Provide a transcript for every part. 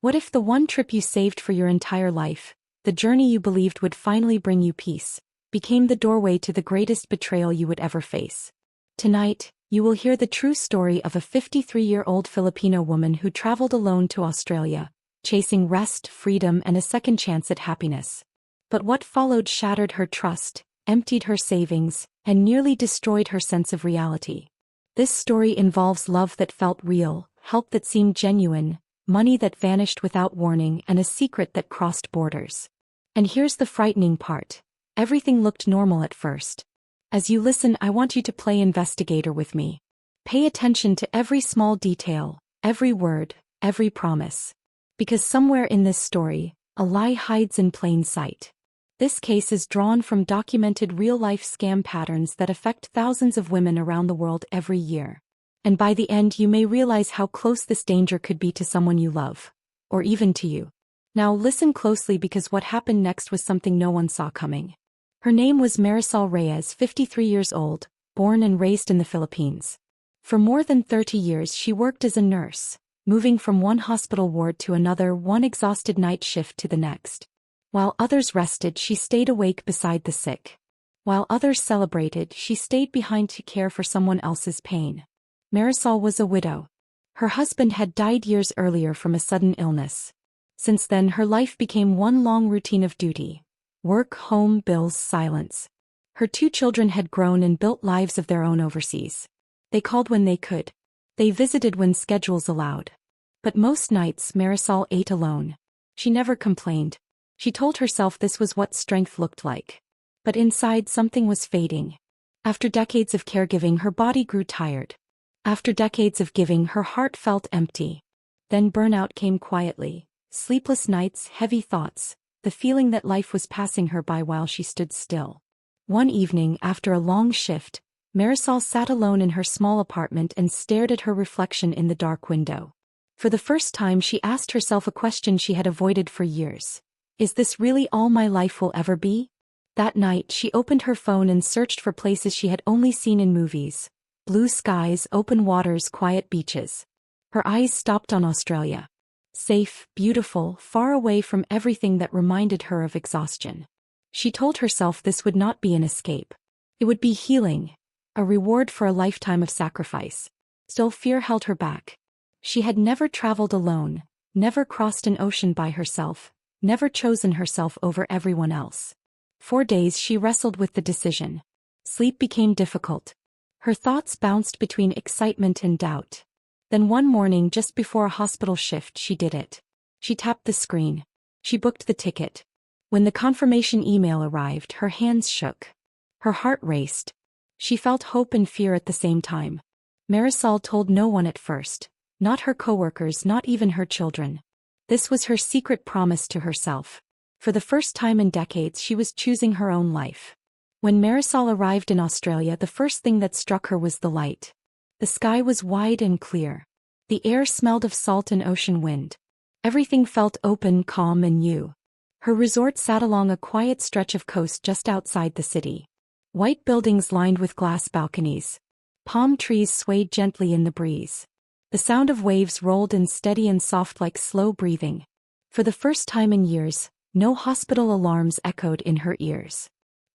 What if the one trip you saved for your entire life, the journey you believed would finally bring you peace, became the doorway to the greatest betrayal you would ever face? Tonight, you will hear the true story of a 53-year-old Filipino woman who traveled alone to Australia, chasing rest, freedom, and a second chance at happiness. But what followed shattered her trust, emptied her savings, and nearly destroyed her sense of reality. This story involves love that felt real, help that seemed genuine, money that vanished without warning, and a secret that crossed borders. And here's the frightening part. Everything looked normal at first. As you listen, I want you to play investigator with me. Pay attention to every small detail, every word, every promise. Because somewhere in this story, a lie hides in plain sight. This case is drawn from documented real-life scam patterns that affect thousands of women around the world every year. And by the end, you may realize how close this danger could be to someone you love. Or even to you. Now listen closely, because what happened next was something no one saw coming. Her name was Marisol Reyes, 53 years old, born and raised in the Philippines. For more than 30 years she worked as a nurse, moving from one hospital ward to another, one exhausted night shift to the next. While others rested, she stayed awake beside the sick. While others celebrated, she stayed behind to care for someone else's pain. Marisol was a widow. Her husband had died years earlier from a sudden illness. Since then, her life became one long routine of duty. Work, home, bills, silence. Her 2 children had grown and built lives of their own overseas. They called when they could. They visited when schedules allowed. But most nights Marisol ate alone. She never complained. She told herself this was what strength looked like. But inside, something was fading. After decades of caregiving, her body grew tired. After decades of giving, her heart felt empty. Then burnout came quietly. Sleepless nights, heavy thoughts, the feeling that life was passing her by while she stood still. One evening, after a long shift, Marisol sat alone in her small apartment and stared at her reflection in the dark window. For the first time, she asked herself a question she had avoided for years. Is this really all my life will ever be? That night, she opened her phone and searched for places she had only seen in movies. Blue skies, open waters, quiet beaches. Her eyes stopped on Australia. Safe, beautiful, far away from everything that reminded her of exhaustion. She told herself this would not be an escape. It would be healing, a reward for a lifetime of sacrifice. Still, fear held her back. She had never traveled alone, never crossed an ocean by herself, never chosen herself over everyone else. For days she wrestled with the decision. Sleep became difficult. Her thoughts bounced between excitement and doubt. Then one morning, just before a hospital shift, she did it. She tapped the screen. She booked the ticket. When the confirmation email arrived, her hands shook. Her heart raced. She felt hope and fear at the same time. Marisol told no one at first. Not her coworkers, not even her children. This was her secret promise to herself. For the first time in decades, she was choosing her own life. When Marisol arrived in Australia, the first thing that struck her was the light. The sky was wide and clear. The air smelled of salt and ocean wind. Everything felt open, calm, and new. Her resort sat along a quiet stretch of coast just outside the city. White buildings lined with glass balconies. Palm trees swayed gently in the breeze. The sound of waves rolled in steady and soft like slow breathing. For the first time in years, no hospital alarms echoed in her ears.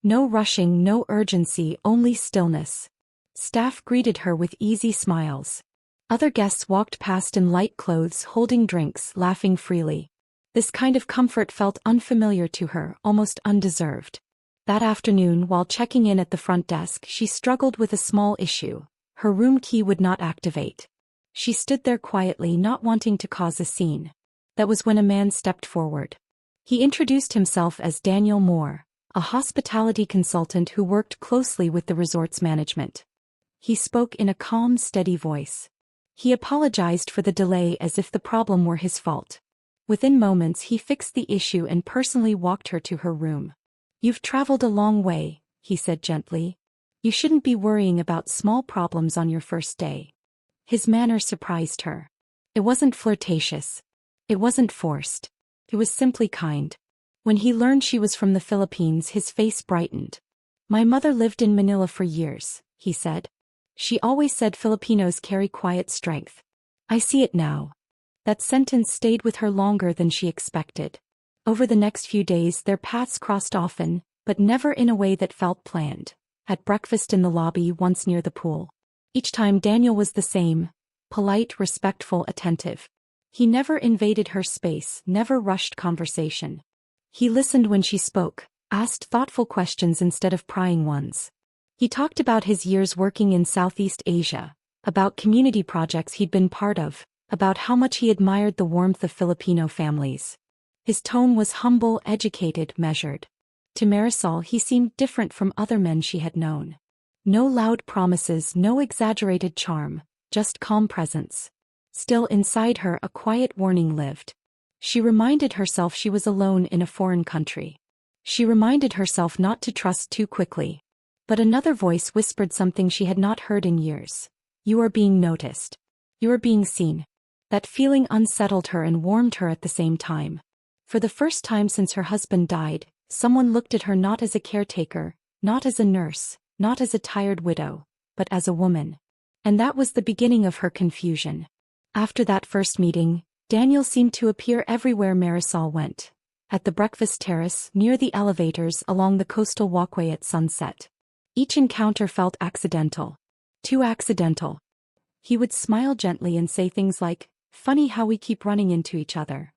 No rushing, no urgency, only stillness. Staff greeted her with easy smiles. Other guests walked past in light clothes, holding drinks, laughing freely. This kind of comfort felt unfamiliar to her, almost undeserved. That afternoon, while checking in at the front desk, she struggled with a small issue. Her room key would not activate. She stood there quietly, not wanting to cause a scene. That was when a man stepped forward. He introduced himself as Daniel Moore, a hospitality consultant who worked closely with the resort's management. He spoke in a calm, steady voice. He apologized for the delay as if the problem were his fault. Within moments, he fixed the issue and personally walked her to her room. "You've traveled a long way," he said gently. "You shouldn't be worrying about small problems on your first day." His manner surprised her. It wasn't flirtatious. It wasn't forced. It was simply kind. When he learned she was from the Philippines, his face brightened. "My mother lived in Manila for years," he said. "She always said Filipinos carry quiet strength. I see it now." That sentence stayed with her longer than she expected. Over the next few days their paths crossed often, but never in a way that felt planned. At breakfast in the lobby once near the pool. Each time Daniel was the same, polite, respectful, attentive. He never invaded her space, never rushed conversation. He listened when she spoke, asked thoughtful questions instead of prying ones. He talked about his years working in Southeast Asia, about community projects he'd been part of, about how much he admired the warmth of Filipino families. His tone was humble, educated, measured. To Marisol he seemed different from other men she had known. No loud promises, no exaggerated charm, just calm presence. Still inside her a quiet warning lived. She reminded herself she was alone in a foreign country. She reminded herself not to trust too quickly. But another voice whispered something she had not heard in years. You are being noticed. You are being seen. That feeling unsettled her and warmed her at the same time. For the first time since her husband died, someone looked at her not as a caretaker, not as a nurse, not as a tired widow, but as a woman. And that was the beginning of her confusion. After that first meeting, Daniel seemed to appear everywhere Marisol went. At the breakfast terrace, near the elevators, along the coastal walkway at sunset. Each encounter felt accidental. Too accidental. He would smile gently and say things like, "Funny how we keep running into each other."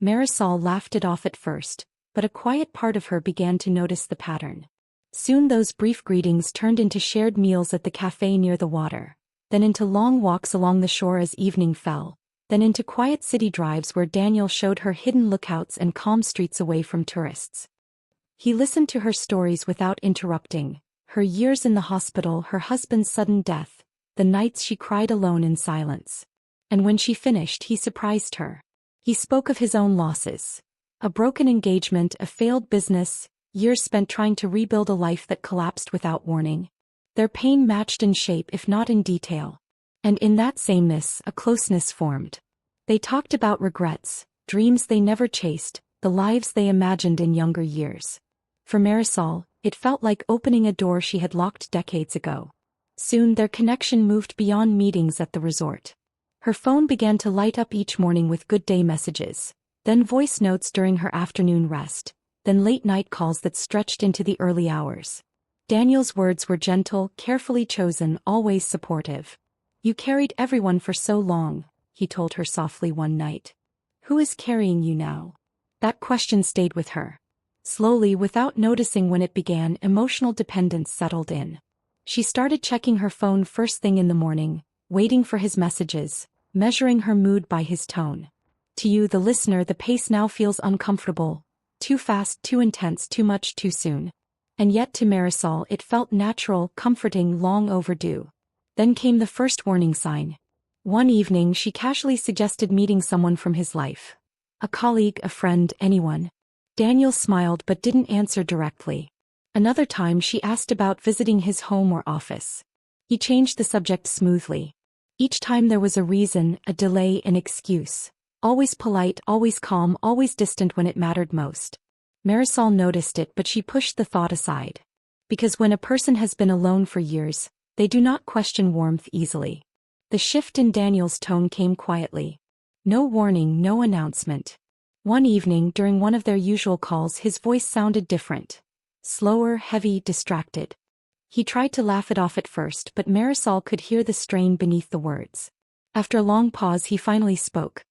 Marisol laughed it off at first, but a quiet part of her began to notice the pattern. Soon those brief greetings turned into shared meals at the cafe near the water, then into long walks along the shore as evening fell, then into quiet city drives where Daniel showed her hidden lookouts and calm streets away from tourists. He listened to her stories without interrupting, her years in the hospital, her husband's sudden death, the nights she cried alone in silence. And when she finished, he surprised her. He spoke of his own losses. A broken engagement, a failed business, years spent trying to rebuild a life that collapsed without warning. Their pain matched in shape if not in detail. And in that sameness, a closeness formed. They talked about regrets, dreams they never chased, the lives they imagined in younger years. For Marisol, it felt like opening a door she had locked decades ago. Soon their connection moved beyond meetings at the resort. Her phone began to light up each morning with good day messages, then voice notes during her afternoon rest, then late-night calls that stretched into the early hours. Daniel's words were gentle, carefully chosen, always supportive. "You carried everyone for so long," he told her softly one night. "Who is carrying you now?" That question stayed with her. Slowly, without noticing when it began, emotional dependence settled in. She started checking her phone first thing in the morning, waiting for his messages, measuring her mood by his tone. To you, the listener, the pace now feels uncomfortable. Too fast, too intense, too much, too soon. And yet to Marisol it felt natural, comforting, long overdue. Then came the first warning sign. One evening she casually suggested meeting someone from his life. A colleague, a friend, anyone. Daniel smiled but didn't answer directly. Another time she asked about visiting his home or office. He changed the subject smoothly. Each time there was a reason, a delay, an excuse. Always polite, always calm, always distant when it mattered most. Marisol noticed it, but she pushed the thought aside. Because when a person has been alone for years, they do not question warmth easily. The shift in Daniel's tone came quietly. No warning, no announcement. One evening, during one of their usual calls, his voice sounded different. Slower, heavy, distracted. He tried to laugh it off at first, but Marisol could hear the strain beneath the words. After a long pause, he finally spoke.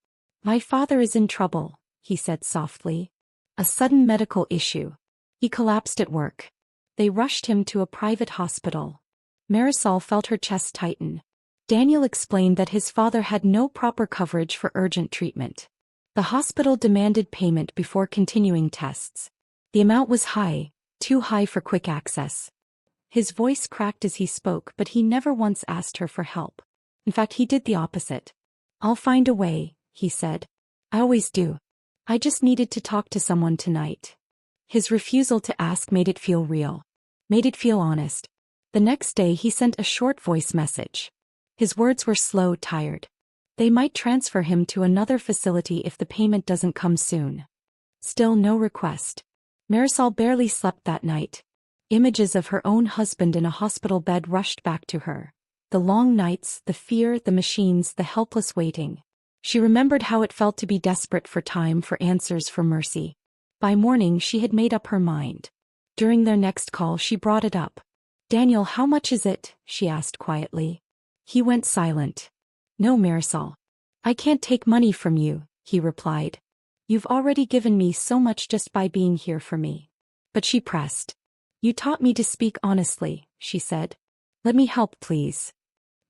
"My father is in trouble," he said softly. "A sudden medical issue. He collapsed at work. They rushed him to a private hospital." Marisol felt her chest tighten. Daniel explained that his father had no proper coverage for urgent treatment. The hospital demanded payment before continuing tests. The amount was high, too high for quick access. His voice cracked as he spoke, but he never once asked her for help. In fact, he did the opposite. "I'll find a way," he said. "I always do. I just needed to talk to someone tonight." His refusal to ask made it feel real. Made it feel honest. The next day he sent a short voice message. His words were slow, tired. They might transfer him to another facility if the payment doesn't come soon. Still no request. Marisol barely slept that night. Images of her own husband in a hospital bed rushed back to her. The long nights, the fear, the machines, the helpless waiting. She remembered how it felt to be desperate for time, for answers, for mercy. By morning she had made up her mind. During their next call she brought it up. "Daniel, how much is it?" she asked quietly. He went silent. "No, Marisol. I can't take money from you," he replied. "You've already given me so much just by being here for me." But she pressed. "You taught me to speak honestly," she said. "Let me help, please."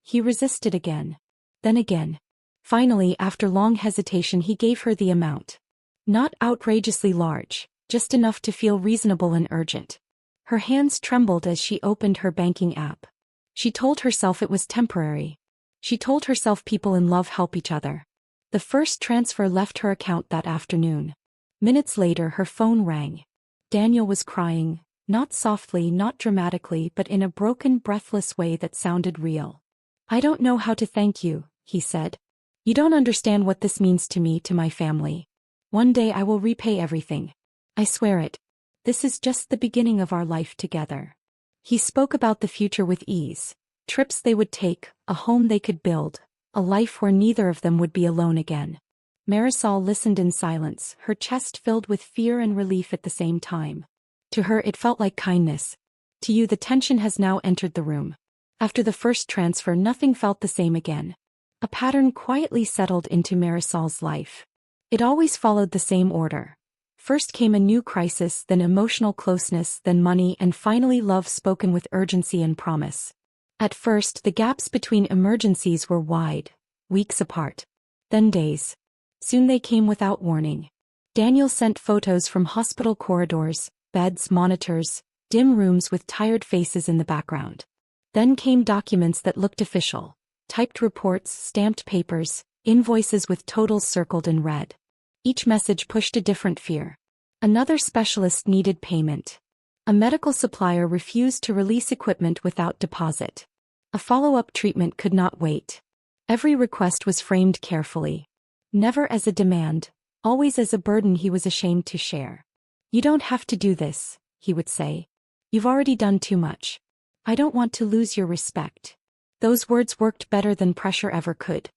He resisted again. Then again. Finally, after long hesitation, he gave her the amount. Not outrageously large, just enough to feel reasonable and urgent. Her hands trembled as she opened her banking app. She told herself it was temporary. She told herself people in love help each other. The first transfer left her account that afternoon. Minutes later her phone rang. Daniel was crying, not softly, not dramatically, but in a broken, breathless way that sounded real. "I don't know how to thank you," he said. "You don't understand what this means to me, to my family. One day I will repay everything. I swear it. This is just the beginning of our life together." He spoke about the future with ease. Trips they would take, a home they could build, a life where neither of them would be alone again. Marisol listened in silence, her chest filled with fear and relief at the same time. To her it felt like kindness. To you the tension has now entered the room. After the first transfer nothing felt the same again. A pattern quietly settled into Marisol's life. It always followed the same order. First came a new crisis, then emotional closeness, then money, and finally love spoken with urgency and promise. At first the gaps between emergencies were wide, weeks apart. Then days. Soon they came without warning. Daniel sent photos from hospital corridors, beds, monitors, dim rooms with tired faces in the background. Then came documents that looked official. Typed reports, stamped papers, invoices with totals circled in red. Each message pushed a different fear. Another specialist needed payment. A medical supplier refused to release equipment without deposit. A follow-up treatment could not wait. Every request was framed carefully. Never as a demand, always as a burden he was ashamed to share. "You don't have to do this," he would say. "You've already done too much. I don't want to lose your respect." Those words worked better than pressure ever could.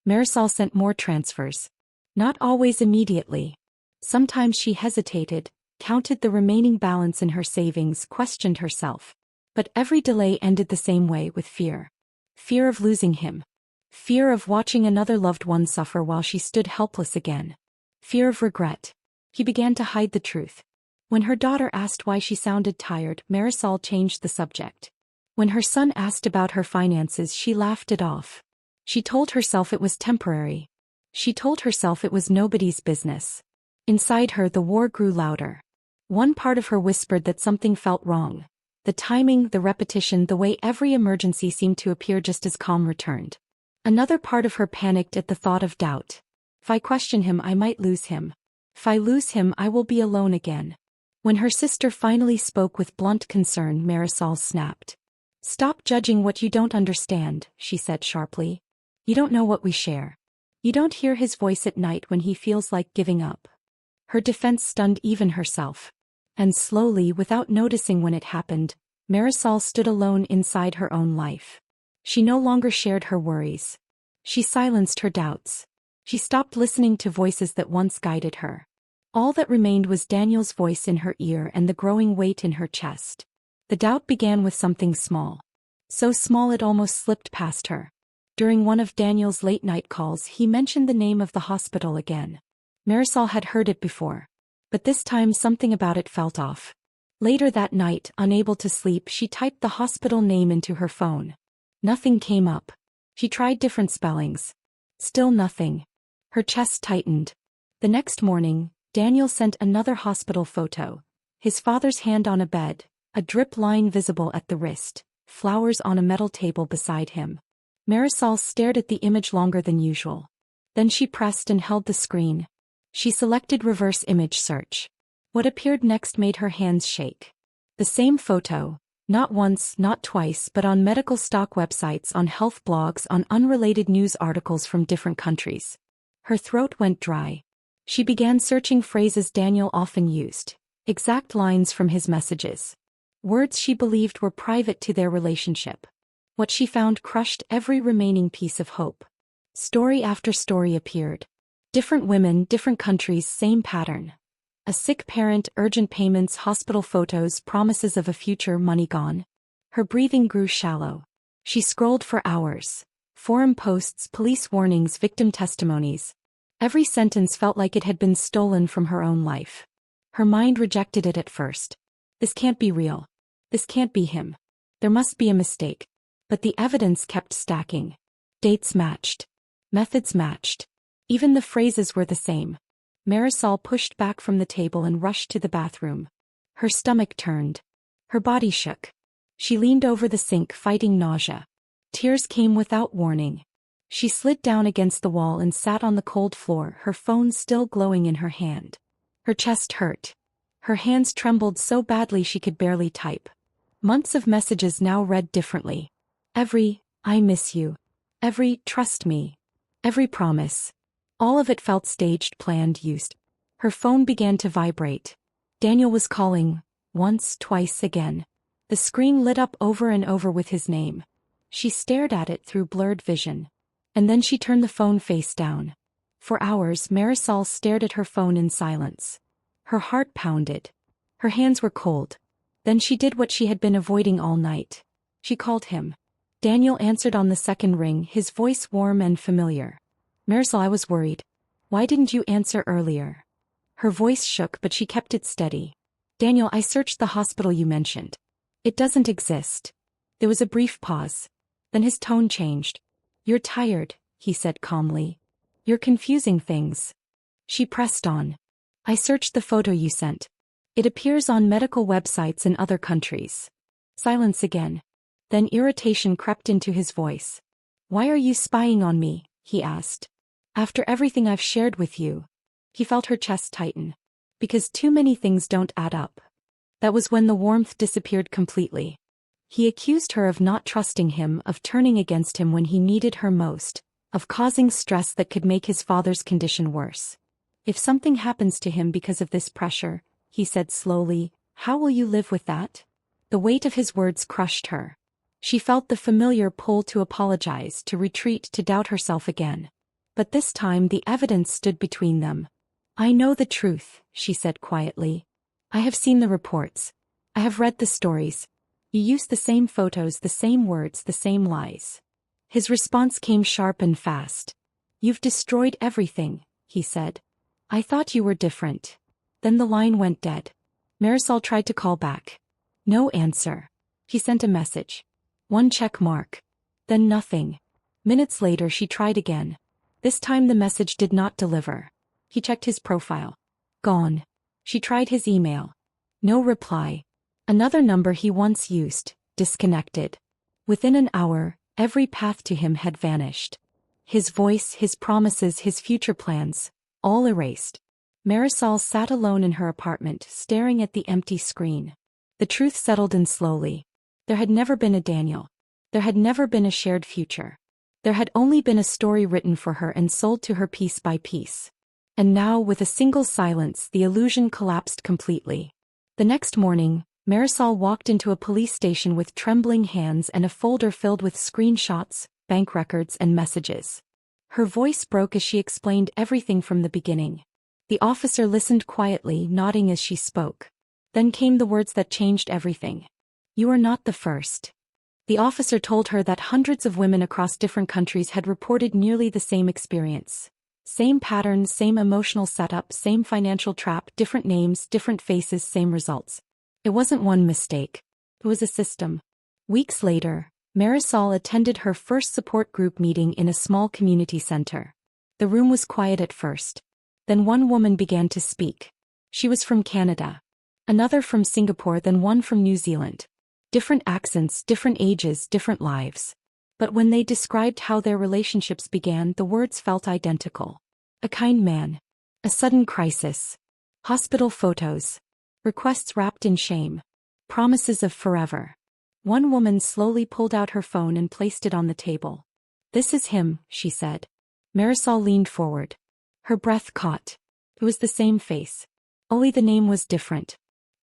Marisol sent more transfers. Not always immediately. Sometimes she hesitated, counted the remaining balance in her savings, questioned herself. But every delay ended the same way, with fear. Fear of losing him. Fear of watching another loved one suffer while she stood helpless again. Fear of regret. He began to hide the truth. When her daughter asked why she sounded tired, Marisol changed the subject. When her son asked about her finances, she laughed it off. She told herself it was temporary. She told herself it was nobody's business. Inside her the war grew louder. One part of her whispered that something felt wrong. The timing, the repetition, the way every emergency seemed to appear just as calm returned. Another part of her panicked at the thought of doubt. If I question him, I might lose him. If I lose him, I will be alone again. When her sister finally spoke with blunt concern, Marisol snapped. "Stop judging what you don't understand," she said sharply. "You don't know what we share. You don't hear his voice at night when he feels like giving up." Her defense stunned even herself. And slowly, without noticing when it happened, Marisol stood alone inside her own life. She no longer shared her worries. She silenced her doubts. She stopped listening to voices that once guided her. All that remained was Daniel's voice in her ear and the growing weight in her chest. The doubt began with something small. So small it almost slipped past her. During one of Daniel's late-night calls, he mentioned the name of the hospital again. Marisol had heard it before. But this time something about it felt off. Later that night, unable to sleep, she typed the hospital name into her phone. Nothing came up. She tried different spellings. Still nothing. Her chest tightened. The next morning, Daniel sent another hospital photo. His father's hand on a bed, a drip line visible at the wrist, flowers on a metal table beside him. Marisol stared at the image longer than usual. Then she pressed and held the screen. She selected reverse image search. What appeared next made her hands shake. The same photo, not once, not twice, but on medical stock websites, on health blogs, on unrelated news articles from different countries. Her throat went dry. She began searching phrases Daniel often used, exact lines from his messages. Words she believed were private to their relationship. What she found crushed every remaining piece of hope. Story after story appeared. Different women, different countries, same pattern. A sick parent, urgent payments, hospital photos, promises of a future, money gone. Her breathing grew shallow. She scrolled for hours. Forum posts, police warnings, victim testimonies. Every sentence felt like it had been stolen from her own life. Her mind rejected it at first. This can't be real. This can't be him. There must be a mistake. But the evidence kept stacking. Dates matched. Methods matched. Even the phrases were the same. Marisol pushed back from the table and rushed to the bathroom. Her stomach turned. Her body shook. She leaned over the sink, fighting nausea. Tears came without warning. She slid down against the wall and sat on the cold floor, her phone still glowing in her hand. Her chest hurt. Her hands trembled so badly she could barely type. Months of messages now read differently. Every, I miss you. Every, trust me. Every promise. All of it felt staged, planned, used. Her phone began to vibrate. Daniel was calling, once, twice, again. The screen lit up over and over with his name. She stared at it through blurred vision. And then she turned the phone face down. For hours, Marisol stared at her phone in silence. Her heart pounded. Her hands were cold. Then she did what she had been avoiding all night. She called him. Daniel answered on the second ring, his voice warm and familiar. Marisol, I was worried. Why didn't you answer earlier? Her voice shook, but she kept it steady. Daniel, I searched the hospital you mentioned. It doesn't exist. There was a brief pause. Then his tone changed. You're tired, he said calmly. You're confusing things. She pressed on. I searched the photo you sent. It appears on medical websites in other countries. Silence again. Then irritation crept into his voice. Why are you spying on me? He asked. After everything I've shared with you. He felt her chest tighten. Because too many things don't add up. That was when the warmth disappeared completely. He accused her of not trusting him, of turning against him when he needed her most, of causing stress that could make his father's condition worse. If something happens to him because of this pressure, he said slowly, how will you live with that? The weight of his words crushed her. She felt the familiar pull to apologize, to retreat, to doubt herself again. But this time the evidence stood between them. I know the truth, she said quietly. I have seen the reports. I have read the stories. You used the same photos, the same words, the same lies. His response came sharp and fast. You've destroyed everything, he said. I thought you were different. Then the line went dead. Marisol tried to call back. No answer. He sent a message. One check mark. Then nothing. Minutes later she tried again. This time the message did not deliver. He checked his profile. Gone. She tried his email. No reply. Another number he once used, disconnected. Within an hour, every path to him had vanished. His voice, his promises, his future plans, all erased. Marisol sat alone in her apartment, staring at the empty screen. The truth settled in slowly. There had never been a Daniel. There had never been a shared future. There had only been a story written for her and sold to her piece by piece. And now, with a single silence, the illusion collapsed completely. The next morning, Marisol walked into a police station with trembling hands and a folder filled with screenshots, bank records, and messages. Her voice broke as she explained everything from the beginning. The officer listened quietly, nodding as she spoke. Then came the words that changed everything. You are not the first. The officer told her that hundreds of women across different countries had reported nearly the same experience. Same patterns, same emotional setup, same financial trap, different names, different faces, same results. It wasn't one mistake. It was a system. Weeks later, Marisol attended her first support group meeting in a small community center. The room was quiet at first. Then one woman began to speak. She was from Canada. Another from Singapore, then one from New Zealand. Different accents, different ages, different lives. But when they described how their relationships began, the words felt identical. A kind man. A sudden crisis. Hospital photos. Requests wrapped in shame. Promises of forever. One woman slowly pulled out her phone and placed it on the table. This is him, she said. Marisol leaned forward. Her breath caught. It was the same face. Only the name was different.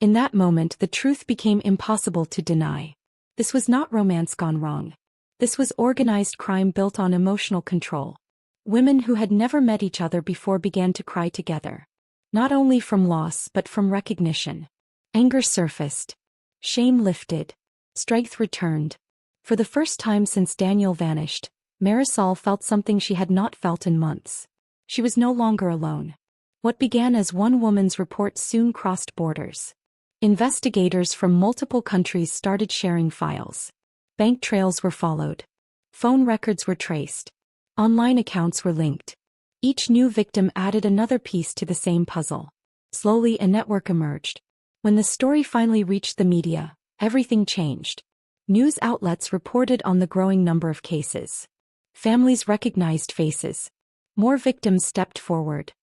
In that moment, the truth became impossible to deny. This was not romance gone wrong. This was organized crime built on emotional control. Women who had never met each other before began to cry together. Not only from loss but from recognition. Anger surfaced. Shame lifted. Strength returned. For the first time since Daniel vanished, Marisol felt something she had not felt in months. She was no longer alone. What began as one woman's report soon crossed borders. Investigators from multiple countries started sharing files. Bank trails were followed. Phone records were traced. Online accounts were linked. Each new victim added another piece to the same puzzle. Slowly a network emerged. When the story finally reached the media, everything changed. News outlets reported on the growing number of cases. Families recognized faces. More victims stepped forward.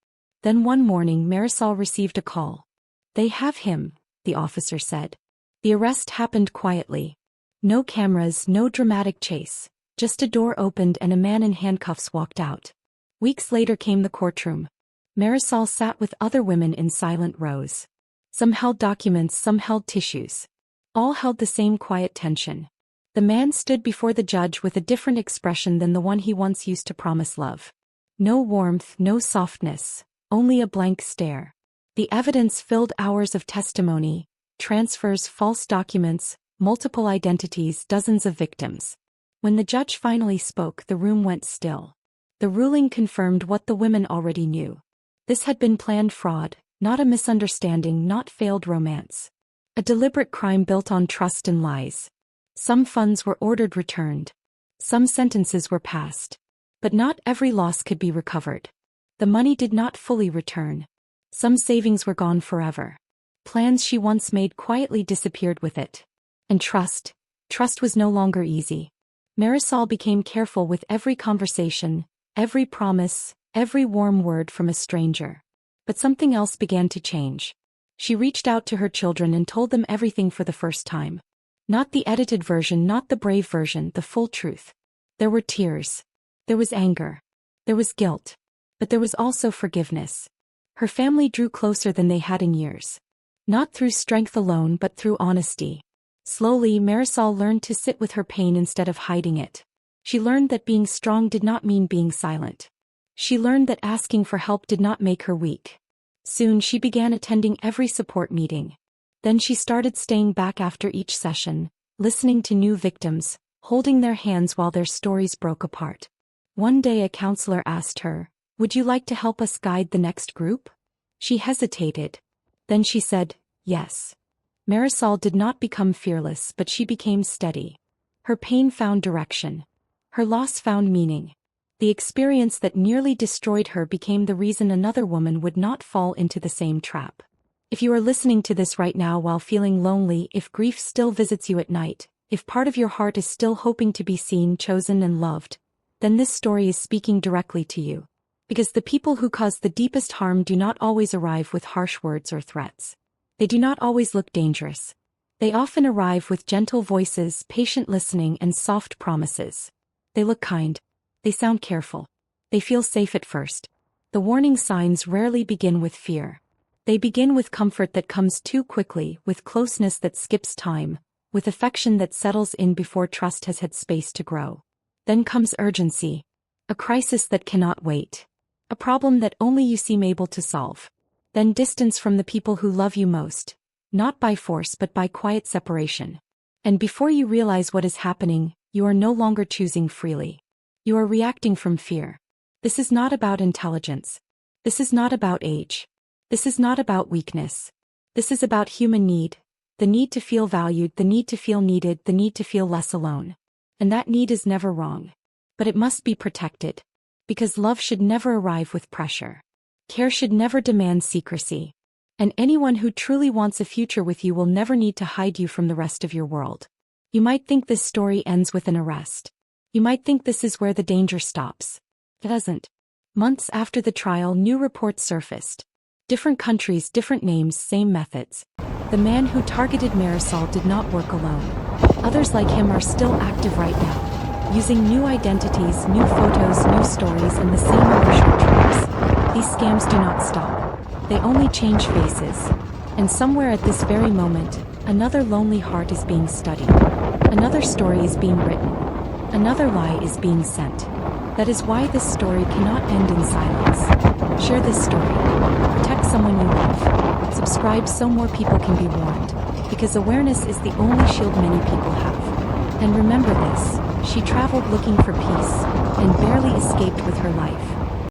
Then one morning Marisol received a call. "They have him," the officer said. The arrest happened quietly. No cameras, no dramatic chase. Just a door opened and a man in handcuffs walked out. Weeks later came the courtroom. Marisol sat with other women in silent rows. Some held documents, some held tissues. All held the same quiet tension. The man stood before the judge with a different expression than the one he once used to promise love. No warmth, no softness, only a blank stare. The evidence filled hours of testimony, transfers, false documents, multiple identities, dozens of victims. When the judge finally spoke, the room went still. The ruling confirmed what the women already knew. This had been planned fraud, not a misunderstanding, not failed romance. A deliberate crime built on trust and lies. Some funds were ordered returned. Some sentences were passed. But not every loss could be recovered. The money did not fully return. Some savings were gone forever. Plans she once made quietly disappeared with it. And trust was no longer easy. Marisol became careful with every conversation, every promise, every warm word from a stranger. But something else began to change. She reached out to her children and told them everything for the first time. Not the edited version, not the brave version, the full truth. There were tears. There was anger. There was guilt. But there was also forgiveness. Her family drew closer than they had in years. Not through strength alone but through honesty. Slowly, Marisol learned to sit with her pain instead of hiding it. She learned that being strong did not mean being silent. She learned that asking for help did not make her weak. Soon she began attending every support meeting. Then she started staying back after each session, listening to new victims, holding their hands while their stories broke apart. One day a counselor asked her, "Would you like to help us guide the next group?" She hesitated. Then she said, "Yes." Marisol did not become fearless, but she became steady. Her pain found direction. Her loss found meaning. The experience that nearly destroyed her became the reason another woman would not fall into the same trap. If you are listening to this right now while feeling lonely, if grief still visits you at night, if part of your heart is still hoping to be seen, chosen, and loved, then this story is speaking directly to you. Because the people who cause the deepest harm do not always arrive with harsh words or threats. They do not always look dangerous. They often arrive with gentle voices, patient listening, and soft promises. They look kind. They sound careful. They feel safe at first. The warning signs rarely begin with fear. They begin with comfort that comes too quickly, with closeness that skips time, with affection that settles in before trust has had space to grow. Then comes urgency. A crisis that cannot wait. A problem that only you seem able to solve. Then distance from the people who love you most. Not by force but by quiet separation. And before you realize what is happening, you are no longer choosing freely. You are reacting from fear. This is not about intelligence. This is not about age. This is not about weakness. This is about human need. The need to feel valued, the need to feel needed, the need to feel less alone. And that need is never wrong. But it must be protected. Because love should never arrive with pressure. Care should never demand secrecy. And anyone who truly wants a future with you will never need to hide you from the rest of your world. You might think this story ends with an arrest. You might think this is where the danger stops. It doesn't. Months after the trial, new reports surfaced. Different countries, different names, same methods. The man who targeted Marisol did not work alone. Others like him are still active right now, using new identities, new photos, new stories, and the same emotional traps. These scams do not stop. They only change faces. And somewhere at this very moment, another lonely heart is being studied. Another story is being written. Another lie is being sent. That is why this story cannot end in silence. Share this story. Protect someone you love. Subscribe so more people can be warned, because awareness is the only shield many people have. And remember this, she traveled looking for peace, and barely escaped with her life.